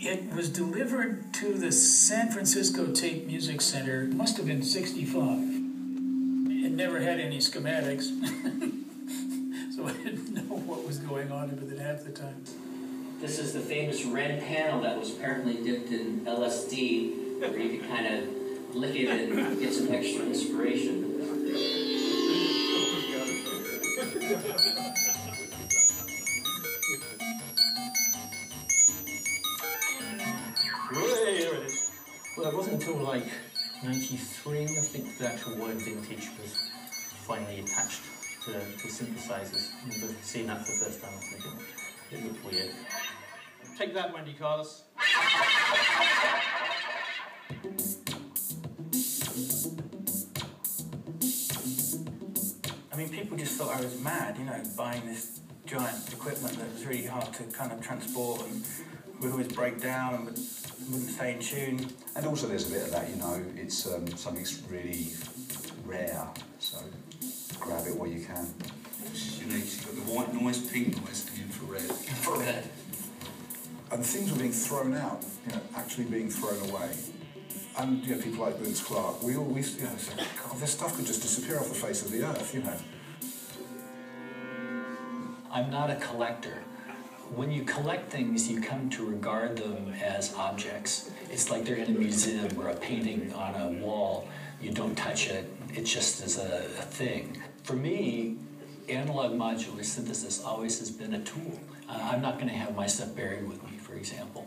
It was delivered to the San Francisco Tape Music Center, must have been '65. It never had any schematics, so I didn't know what was going on with it half the time. This is the famous red panel that was apparently dipped in LSD, where you could kind of lick it and get some extra inspiration. Well, it wasn't until like '93, I think, the actual word vintage was finally attached to synthesizers. I remember seeing that for the first time, I was thinking, it looked weird. Take that, Wendy Carlos. I mean, people just thought I was mad, you know, buying this giant equipment that was really hard to kind of transport and would always break down and wouldn't stay in tune. And also there's a bit of that, you know, it's something's really rare, so grab it while you can. It's unique. You've got the white noise, pink noise, and infrared. Infrared. And things were being thrown out, you know, actually being thrown away. And, you know, people like Vince Clarke, we always, you know, said, God, this stuff could just disappear off the face of the earth, you know. I'm not a collector. When you collect things, you come to regard them as objects. It's like they're in a museum or a painting on a wall. You don't touch it. It just is a thing. For me, analog modular synthesis always has been a tool. I'm not going to have my stuff buried with me, for example.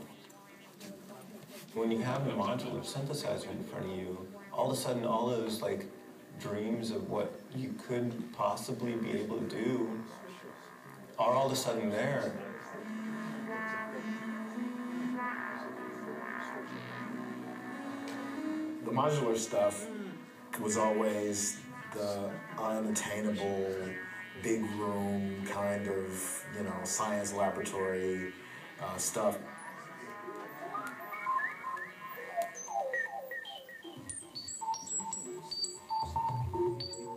When you have a modular synthesizer in front of you, all of a sudden all those like dreams of what you could possibly be able to do are all of a sudden there. The modular stuff was always the unattainable, big room kind of, you know, science laboratory stuff.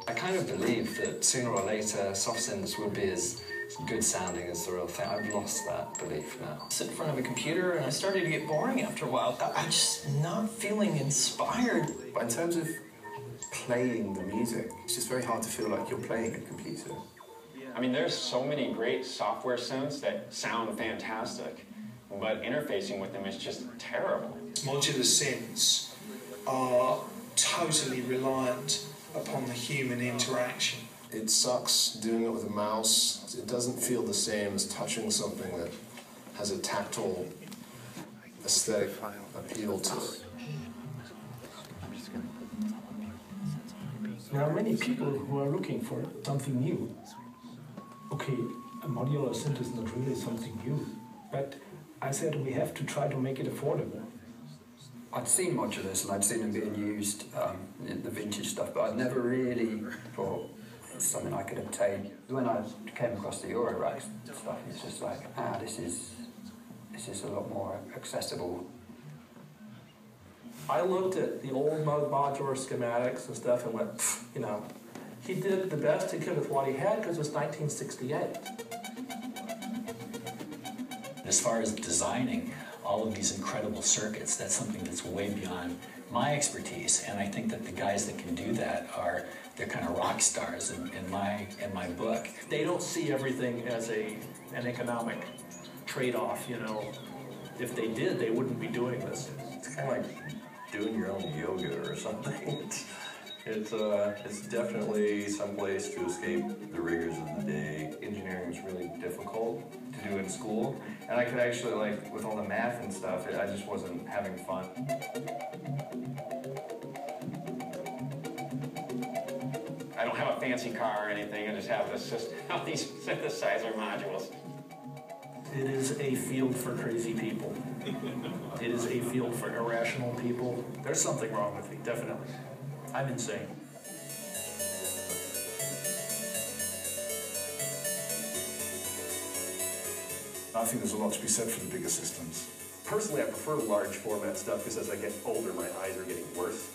I kind of believe that sooner or later soft synths would be as good sounding as the real thing. I've lost that belief now. I sit in front of a computer and I started to get boring after a while. I'm just not feeling inspired. But in terms of playing the music, it's just very hard to feel like you're playing a computer. I mean, there's so many great software synths that sound fantastic, but interfacing with them is just terrible. Modular synths are totally reliant upon the human interaction. It sucks doing it with a mouse. It doesn't feel the same as touching something that has a tactile aesthetic appeal to it. There are many people who are looking for something new. Okay, a modular synth is not really something new, but I said we have to try to make it affordable. I'd seen modulars and I'd seen them being used in the vintage stuff, but I'd never really thought it's something I could obtain. When I came across the Eurorack stuff, it's just like, this is a lot more accessible. I looked at the old modular schematics and stuff and went, you know, he did the best he could with what he had because it was 1968. As far as designing all of these incredible circuits, that's something that's way beyond my expertise, and I think that the guys that can do that they're kind of rock stars in my book. They don't see everything as an economic trade-off, you know. If they did, they wouldn't be doing this. It's kind of like doing your own yoga or something. It's definitely some place to escape the rigors of the day. Engineering was really difficult to do in school, and I could actually, like, with all the math and stuff, I just wasn't having fun. I don't have a fancy car or anything, I just have these synthesizer modules. It is a field for crazy people. It is a field for irrational people. There's something wrong with me, definitely. I'm insane. I think there's a lot to be said for the bigger systems. Personally, I prefer large format stuff because as I get older, my eyes are getting worse.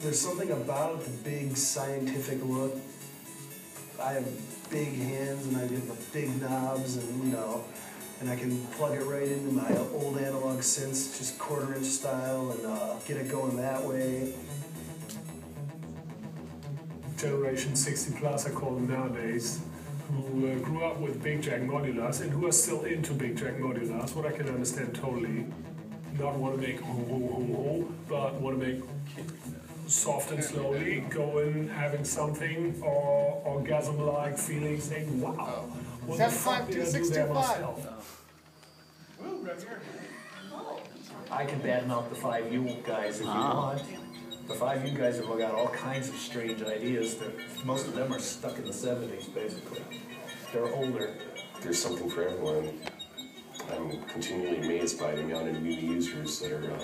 There's something about the big scientific look. I have big hands and I get big knobs and, you know, and I can plug it right into my old analog synths, just quarter-inch style, and get it going that way. Generation 60 plus, I call them nowadays, who grew up with big jack modulars and who are still into big jack modulars, what I can understand totally. Not want to make ho, but want to make soft and slowly, going, having something, or orgasm-like feeling, saying, wow, what the fuck did I do there myself? I can badmouth the 5U guys if you want. The 5U guys have got all kinds of strange ideas that most of them are stuck in the 70s, basically. They're older. There's something for everyone. I'm continually amazed by the amount of new users that are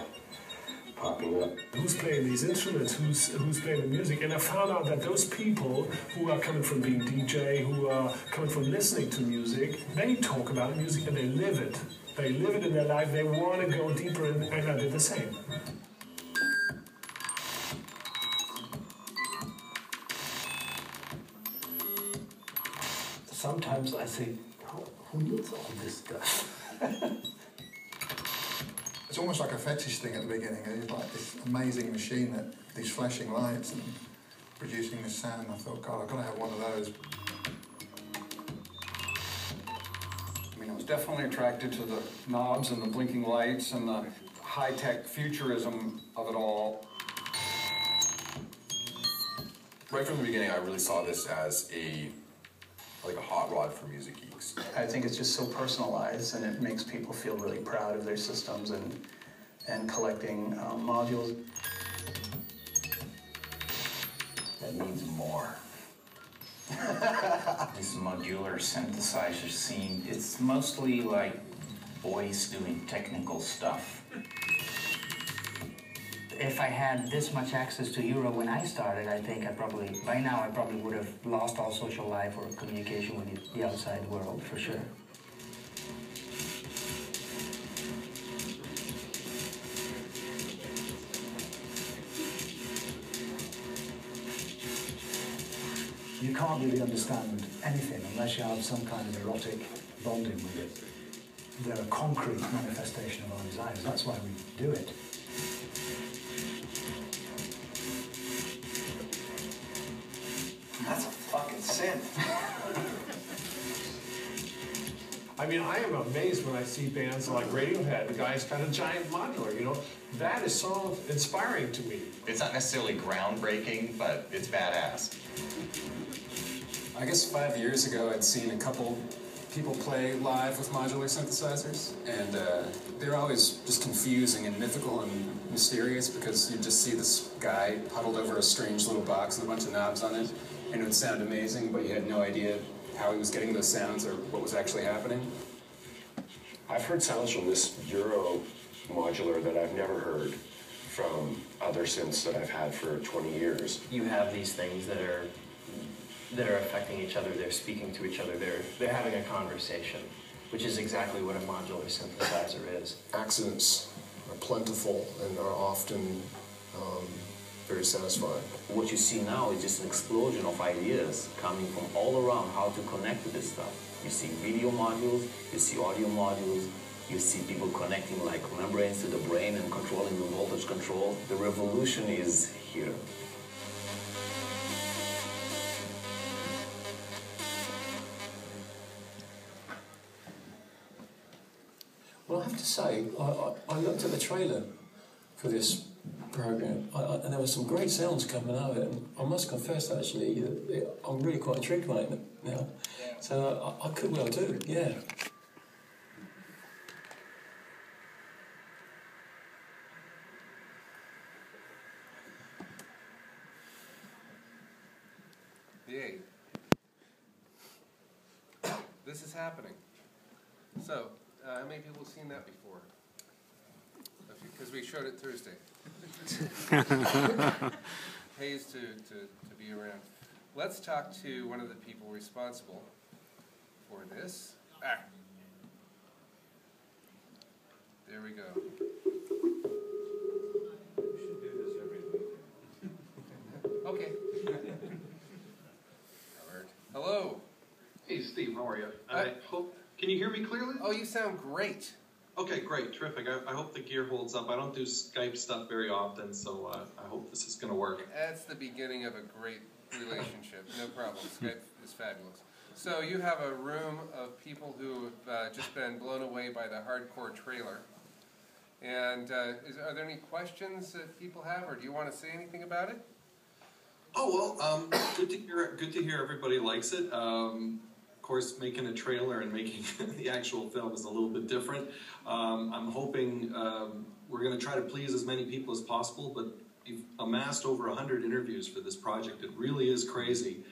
popping up. Who's playing these instruments? Who's playing the music? And I found out that those people who are coming from being DJ, who are coming from listening to music, they talk about music and they live it. They live it in their life. They want to go deeper, and I did the same. Sometimes I say, who needs all this stuff? It's almost like a fetish thing at the beginning. It's like this amazing machine that these flashing lights and producing this sound. I thought, God, I've got to have one of those. I mean, I was definitely attracted to the knobs and the blinking lights and the high-tech futurism of it all. Right from the beginning, I really saw this as like a hot rod for music geeks. I think it's just so personalized, and it makes people feel really proud of their systems and collecting modules. That needs more. This modular synthesizer scene, it's mostly like boys doing technical stuff. If I had this much access to Euro when I started, I think by now I probably would have lost all social life or communication with the outside world, for sure. You can't really understand anything unless you have some kind of erotic bonding with it. They're a concrete manifestation of our desires. That's why we do it. That's a fucking synth. I mean, I am amazed when I see bands like Radiohead. The guy's got a giant modular, you know? That is so inspiring to me. It's not necessarily groundbreaking, but it's badass. I guess 5 years ago, I'd seen a couple people play live with modular synthesizers, and they're always just confusing and mythical and mysterious because you just see this guy huddled over a strange little box with a bunch of knobs on it, and it would sound amazing, but you had no idea how he was getting those sounds or what was actually happening. I've heard sounds from this Euro modular that I've never heard from other synths that I've had for 20 years. You have these things that are affecting each other, they're speaking to each other, they're having a conversation, which is exactly what a modular synthesizer is. Accidents are plentiful and are often very satisfying. What you see now is just an explosion of ideas coming from all around how to connect to this stuff. You see video modules, you see audio modules, you see people connecting like membranes to the brain and controlling the voltage control. The revolution is here. Well, I have to say, I looked at the trailer for this program, and there were some great sounds coming out of it. And I must confess, actually, that I'm really quite intrigued by it now. So I could well do, yeah. Yay. This is happening. So, how many people have seen that before? Because we showed it Thursday. Pays to be around. Let's talk to one of the people responsible for this. There we go. We should do this every week. Okay. Hello. Hey, Steve, how are you? you? I hope. Can you hear me clearly? Oh, you sound great. Okay, great, terrific. I hope the gear holds up. I don't do Skype stuff very often, so I hope this is going to work. That's the beginning of a great relationship. No problem. Skype is fabulous. So you have a room of people who have just been blown away by the hardcore trailer. And are there any questions that people have, or do you want to say anything about it? Oh well, good to hear. Good to hear everybody likes it. Of course, making a trailer and making the actual film is a little bit different. I'm hoping we're going to try to please as many people as possible, but we've amassed over 100 interviews for this project. It really is crazy.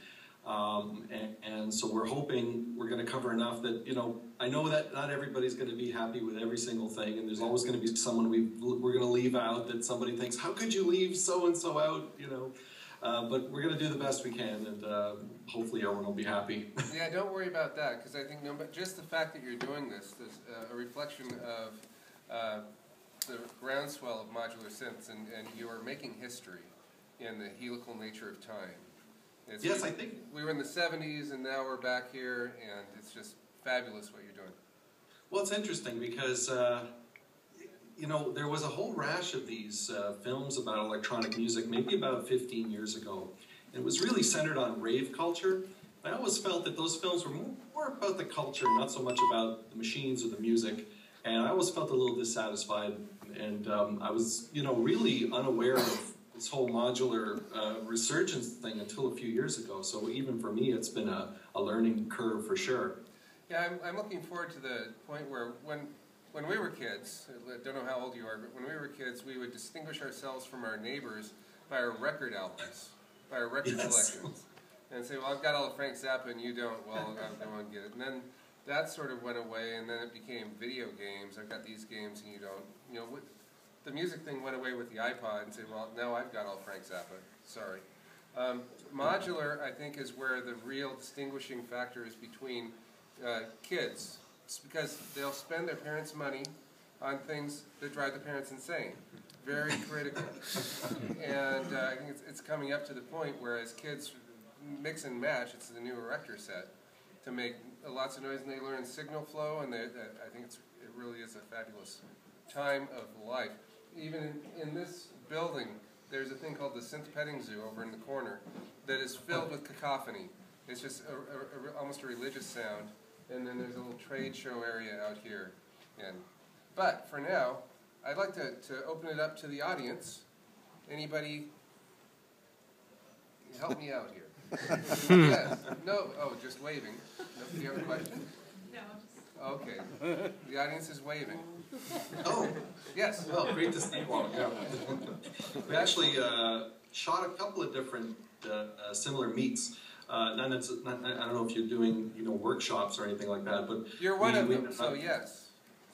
And so we're hoping we're going to cover enough that, you know, I know that not everybody's going to be happy with every single thing, and there's always going to be someone we're going to leave out that somebody thinks, how could you leave so-and-so out, you know? But we're going to do the best we can, and hopefully everyone will be happy. Yeah, don't worry about that, because I think just the fact that you're doing this is a reflection of the groundswell of modular synths, and you are making history in the helical nature of time. Yes, I think we were in the 70s, and now we're back here, and it's just fabulous what you're doing. Well, it's interesting because, you know, there was a whole rash of these films about electronic music maybe about 15 years ago. And it was really centered on rave culture. I always felt that those films were more about the culture, not so much about the machines or the music. And I always felt a little dissatisfied. And I was, you know, really unaware of this whole modular resurgence thing until a few years ago. So even for me, it's been a learning curve for sure. Yeah, I'm looking forward to the point where when we were kids, I don't know how old you are, but when we were kids, we would distinguish ourselves from our neighbors by our record albums, by our record collections. And say, well, I've got all of Frank Zappa and you don't, well, I won't get it. And then that sort of went away, and then it became video games. I've got these games and you don't. You know, the music thing went away with the iPod, and say, well, now I've got all Frank Zappa. Sorry. Modular, I think, is where the real distinguishing factor is between kids. It's because they'll spend their parents' money on things that drive the parents insane. Very critical. And I think it's coming up to the point where as kids mix and match, it's the new erector set, to make lots of noise, and they learn signal flow, and I think it really is a fabulous time of life. Even in this building, there's a thing called the Synth Petting Zoo over in the corner that is filled with cacophony. It's just almost a religious sound. And then there's a little trade show area out here. But for now, I'd like to open it up to the audience. Anybody help me out here? Yes. No? Oh, just waving. Do you have a question? No. Okay. The audience is waving. Oh, yes. Well, great to see you all. Yeah. We actually shot a couple of different similar meets. I don't know if you're doing, you know, workshops or anything like that, but you're one of them, so yes.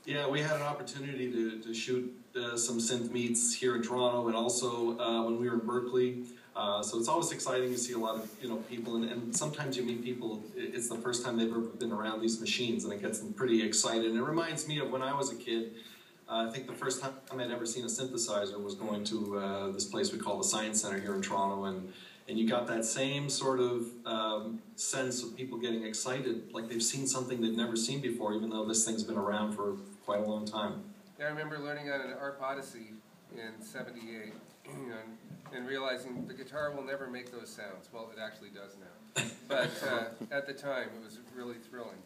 Yeah, we had an opportunity to shoot some synth meets here in Toronto, and also when we were in Berkeley. So it's always exciting to see a lot of, you know, people, and sometimes you meet people. It's the first time they've ever been around these machines, and it gets them pretty excited. And it reminds me of when I was a kid. I think the first time I'd ever seen a synthesizer was going to this place we call the Science Center here in Toronto, and you got that same sort of sense of people getting excited, like they've seen something they've never seen before, even though this thing's been around for quite a long time. Yeah, I remember learning on an ARP Odyssey in '78, and realizing the guitar will never make those sounds. Well, it actually does now. But at the time, it was really thrilling.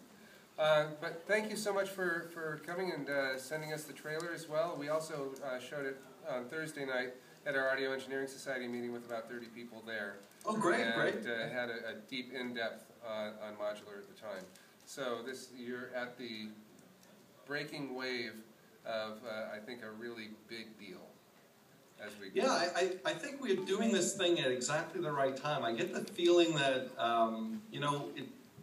But thank you so much for coming and sending us the trailer as well. We also showed it on Thursday night at our Audio Engineering Society meeting with about 30 people there. Oh, great, great. And had a deep in-depth on modular at the time. So you're at the breaking wave of, I think, a really big deal. As we yeah, I think we're doing this thing at exactly the right time. I get the feeling that, you know,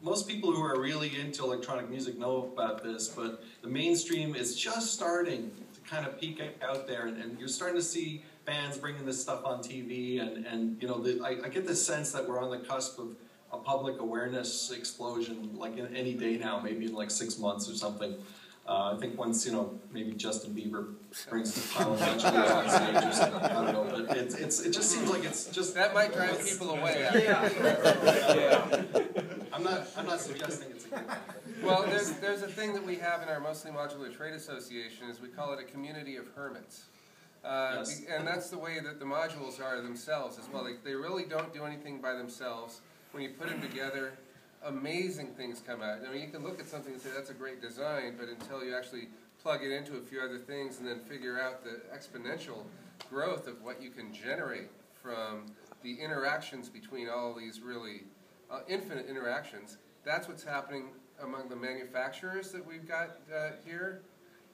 most people who are really into electronic music know about this, but the mainstream is just starting to kind of peek out there, and you're starting to see bands bringing this stuff on TV, and you know, I get the sense that we're on the cusp of a public awareness explosion, like in any day now, maybe in like 6 months or something. I think once, you know, maybe Justin Bieber brings a pile of modular on stage or something, I don't know, but it just seems like it's just... That might drive people away. Yeah. I'm I'm not suggesting it's a good thing. Well, there's a thing that we have in our Mostly Modular Trade Association, is we call it a community of hermits. Yes. And that's the way that the modules are themselves as well. They really don't do anything by themselves. When you put them together, amazing things come out. I mean, you can look at something and say that's a great design, but until you actually plug it into a few other things and then figure out the exponential growth of what you can generate from the interactions between all these really infinite interactions, that's what's happening among the manufacturers that we've got here,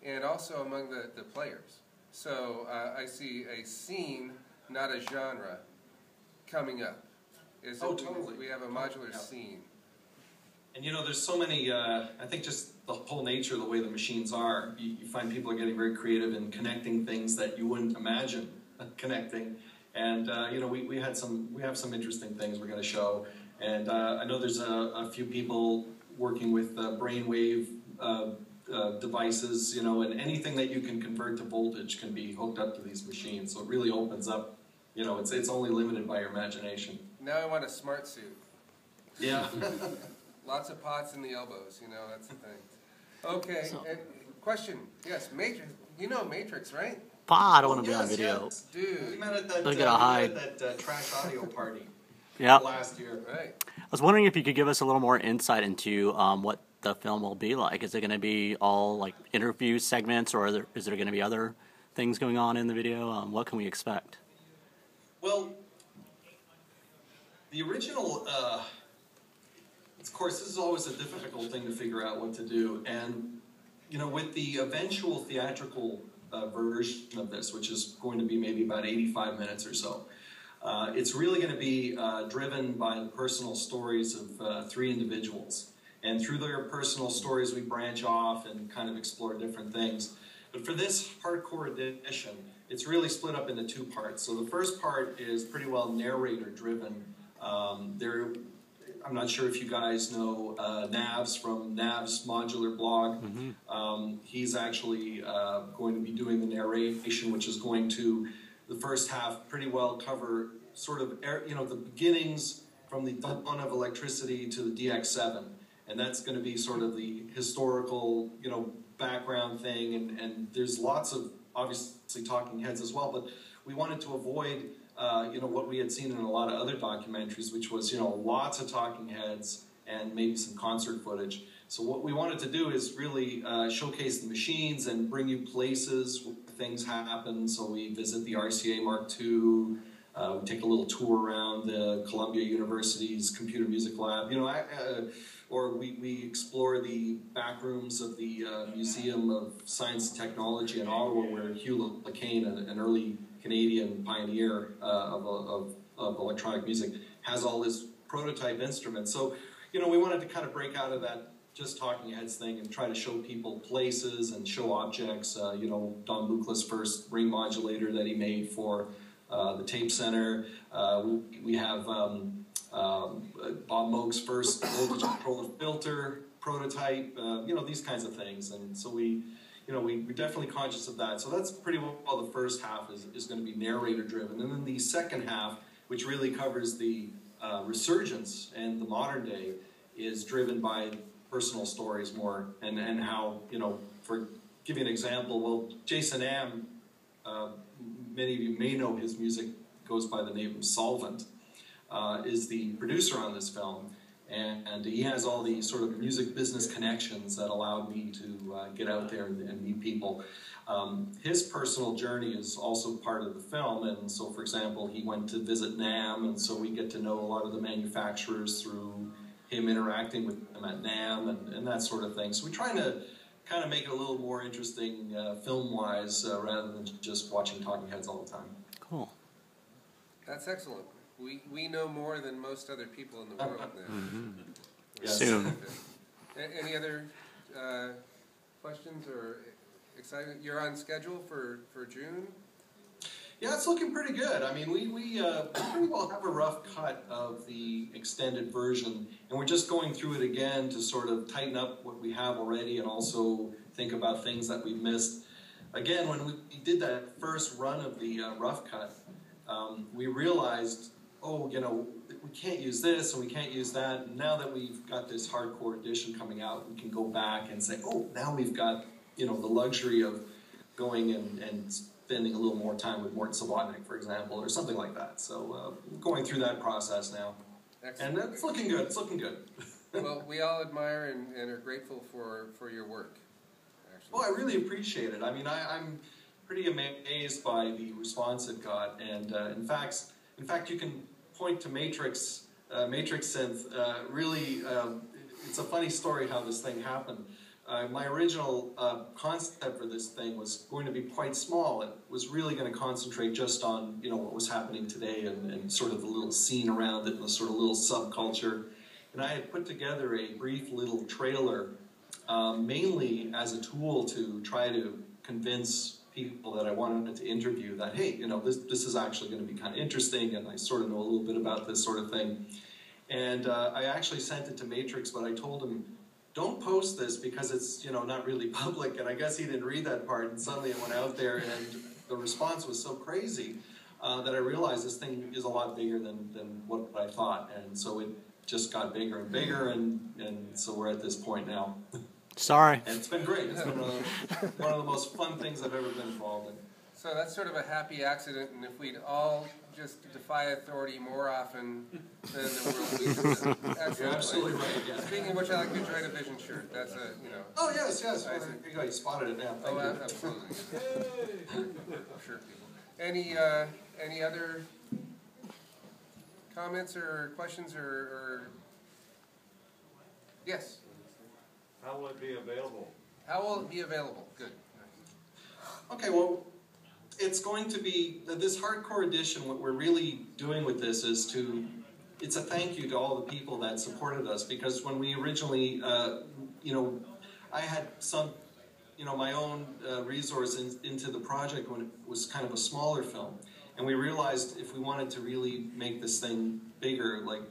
and also among the players. So I see a scene, not a genre, coming up. Totally. We have a modular scene. And you know, there's so many, I think just the whole nature of the way the machines are, you find people are getting very creative in connecting things that you wouldn't imagine connecting. And you know, we have some interesting things we're going to show. And I know there's a few people working with brainwave devices, you know, and anything that you can convert to voltage can be hooked up to these machines. So it really opens up, you know, it's only limited by your imagination. Now I want a smart suit. Yeah. Lots of pots in the elbows, you know, that's the thing. Okay, and question, yes, Matrix, you know Matrix, right? I don't want to be on video. Yes, dude. We met at that, Look at hide. Trash audio party Yep. last year. Right. I was wondering if you could give us a little more insight into what the film will be like. Is it going to be all like interview segments, or is there going to be other things going on in the video? What can we expect? Well, the original, of course, this is always a difficult thing to figure out what to do. And, you know, with the eventual theatrical version of this, which is going to be maybe about 85 minutes or so, it's really going to be driven by the personal stories of 3 individuals. And through their personal stories, we branch off and kind of explore different things. But for this hardcore edition, it's really split up into 2 parts. So the first part is pretty well narrator-driven. I'm not sure if you guys know Navs from Nav's Modular blog. Mm-hmm. He's actually going to be doing the narration, which is going to, the first half, pretty well cover sort of, you know, the beginnings from the dawn of electricity to the DX7. And that's going to be sort of the historical, you know, background thing. And there's lots of, obviously, talking heads as well. But we wanted to avoid, you know, what we had seen in a lot of other documentaries, which was, you know, lots of talking heads and maybe some concert footage. So what we wanted to do is really showcase the machines and bring you places where things happen. So we visit the RCA Mark II. We take a little tour around the Columbia University's Computer Music Lab. You know, or we explore the back rooms of the Museum of Science and Technology in Ottawa, where Hugh LeCain, an early Canadian pioneer of electronic music, has all his prototype instruments. So, you know, we wanted to kind of break out of that just talking heads thing and try to show people places and show objects. You know, Don Buchla's first ring modulator that he made for the Tape Center. We have Bob Moog's first voltage controller filter prototype, you know, these kinds of things. And so we're definitely conscious of that. So that's pretty well the first half is going to be narrator driven. And then the second half, which really covers the resurgence and the modern day, is driven by personal stories more and how, you know, for give you an example, well, Jason Am, many of you may know his music goes by the name of Solvent, is the producer on this film, and he has all the sort of music business connections that allowed me to get out there and meet people. His personal journey is also part of the film, and so, for example, he went to visit NAMM, and so we get to know a lot of the manufacturers through him interacting with them at NAMM and that sort of thing. So we're trying to kind of make it a little more interesting film-wise rather than just watching talking heads all the time. Cool. That's excellent. We know more than most other people in the world now. Mm-hmm. Yes. Soon. Any other questions or excitement? You're on schedule for June? Yeah, it's looking pretty good. I mean, we pretty well have a rough cut of the extended version, and we're just going through it again to sort of tighten up what we have already and also think about things that we've missed. Again, when we did that first run of the rough cut, we realized oh, you know, we can't use this and we can't use that. And now that we've got this hardcore edition coming out, we can go back and say, oh, now we've got, you know, the luxury of going and spending a little more time with Morton Subotnick, for example, or something like that. So going through that process now. Excellent. And it's looking good. It's looking good. Well, we all admire and are grateful for your work. Actually. Well, I really appreciate it. I mean, I'm pretty amazed by the response it got. And in fact, you can point to Matrix Synth. Really, it's a funny story how this thing happened. My original concept for this thing was going to be quite small. It was really going to concentrate just on, you know, what was happening today and sort of the little scene around it and the sort of little subculture. And I had put together a brief little trailer, mainly as a tool to try to convince people that I wanted to interview that, hey, you know, this is actually going to be kind of interesting, and I sort of know a little bit about this sort of thing. And I actually sent it to Matrix, but I told him, don't post this because it's, you know, not really public. And I guess he didn't read that part, and suddenly it went out there, and the response was so crazy that I realized this thing is a lot bigger than what I thought. And so it just got bigger and bigger, and so we're at this point now. Sorry. And it's been great. It's been one of the most fun things I've ever been involved in. So that's sort of a happy accident, and if we'd all just defy authority more often, then the world would be You're absolutely right, yeah. Speaking of which, I like your Joy Division shirt. That's a, you know. Oh, yes. Well, there you go. You spotted it now. Thank you. Absolutely. Shirt people. Any other comments or questions or... Yes? How will it be available? How will it be available? Good. Okay, well, it's going to be, this hardcore edition, what we're really doing with this is it's a thank you to all the people that supported us, because when we originally, you know, I had some, you know, my own resource into the project when it was kind of a smaller film. And we realized if we wanted to really make this thing bigger, like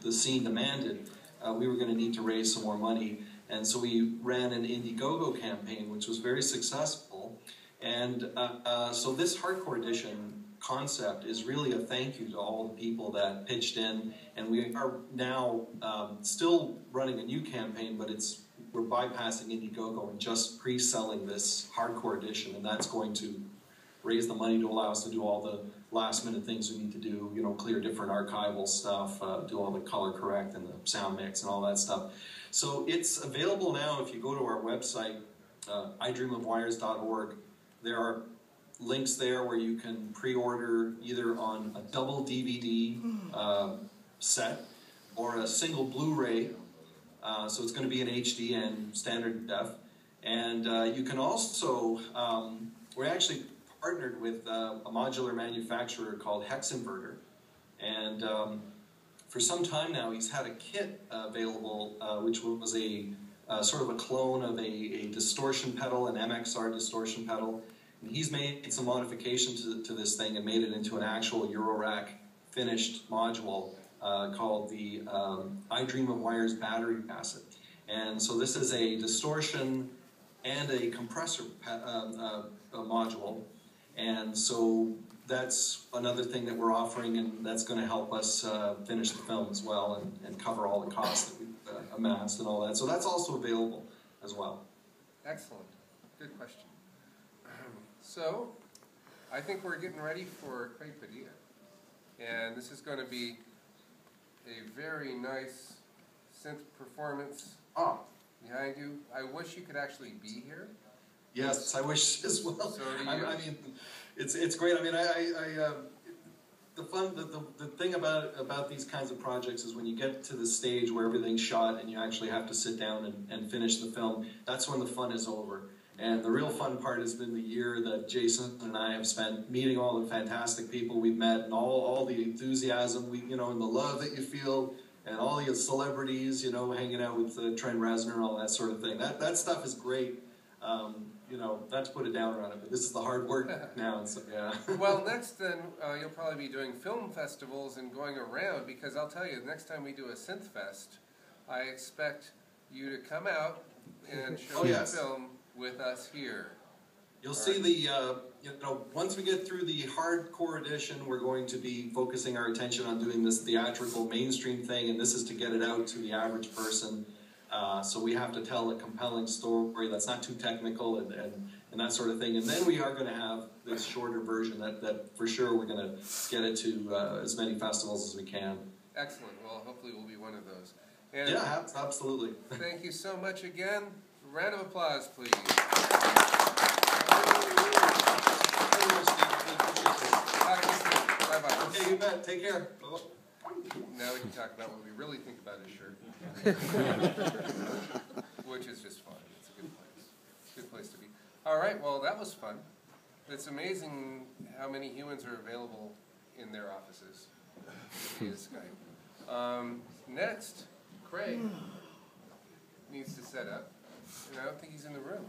the scene demanded, we were going to need to raise some more money. And so we ran an Indiegogo campaign, which was very successful. And so this hardcore edition concept is really a thank you to all the people that pitched in. And we are now still running a new campaign, but we're bypassing Indiegogo and just pre-selling this hardcore edition. And that's going to raise the money to allow us to do all the last-minute things we need to do, you know, clear different archival stuff, do all the color correct and the sound mix and all that stuff. So it's available now if you go to our website, idreamofwires.org. There are links there where you can pre-order either on a double DVD set or a single Blu-ray. So it's going to be in HD and standard def. And you can also, we're actually partnered with a modular manufacturer called Hexinverter. And for some time now, he's had a kit available, which was a sort of a clone of a distortion pedal, an MXR distortion pedal. And he's made some modifications to this thing and made it into an actual Eurorack finished module called the I Dream of Wires battery cassette. And so this is a distortion and a compressor module. And so that's another thing that we're offering, and that's going to help us finish the film as well and cover all the costs that we've amassed and all that. So that's also available as well. Excellent. Good question. So, I think we're getting ready for Craig Padilla. And this is going to be a very nice synth performance behind you. I wish you could actually be here. Yes, I wish as well. So do you. I mean, it's great. I mean, the thing about these kinds of projects is when you get to the stage where everything's shot and you actually have to sit down and finish the film, that's when the fun is over. And the real fun part has been the year that Jason and I have spent meeting all the fantastic people we've met and all the enthusiasm, and the love that you feel, and all the celebrities, hanging out with Trent Reznor and all that sort of thing. That stuff is great. Not to put a downer on it, but this is the hard work now. So, yeah. Well, next then, you'll probably be doing film festivals and going around, because I'll tell you, the next time we do a SynthFest, I expect you to come out and show your film with us here. You'll see the, once we get through the hardcore edition, we're going to be focusing our attention on doing this theatrical mainstream thing, and this is to get it out to the average person. So we have to tell a compelling story that's not too technical and that sort of thing. And then we are going to have this shorter version that for sure we're going to get it to as many festivals as we can. Excellent. Well, hopefully we'll be one of those. And yeah, absolutely. Thank you so much again. Round of applause, please. Bye-bye. Okay, you bet. Take care. Now we can talk about what we really think about his shirt. Which is just fun. It's a good place. It's a good place to be. All right, well, that was fun. It's amazing how many humans are available in their offices via Skype. Next, Craig needs to set up, and I don't think he's in the room.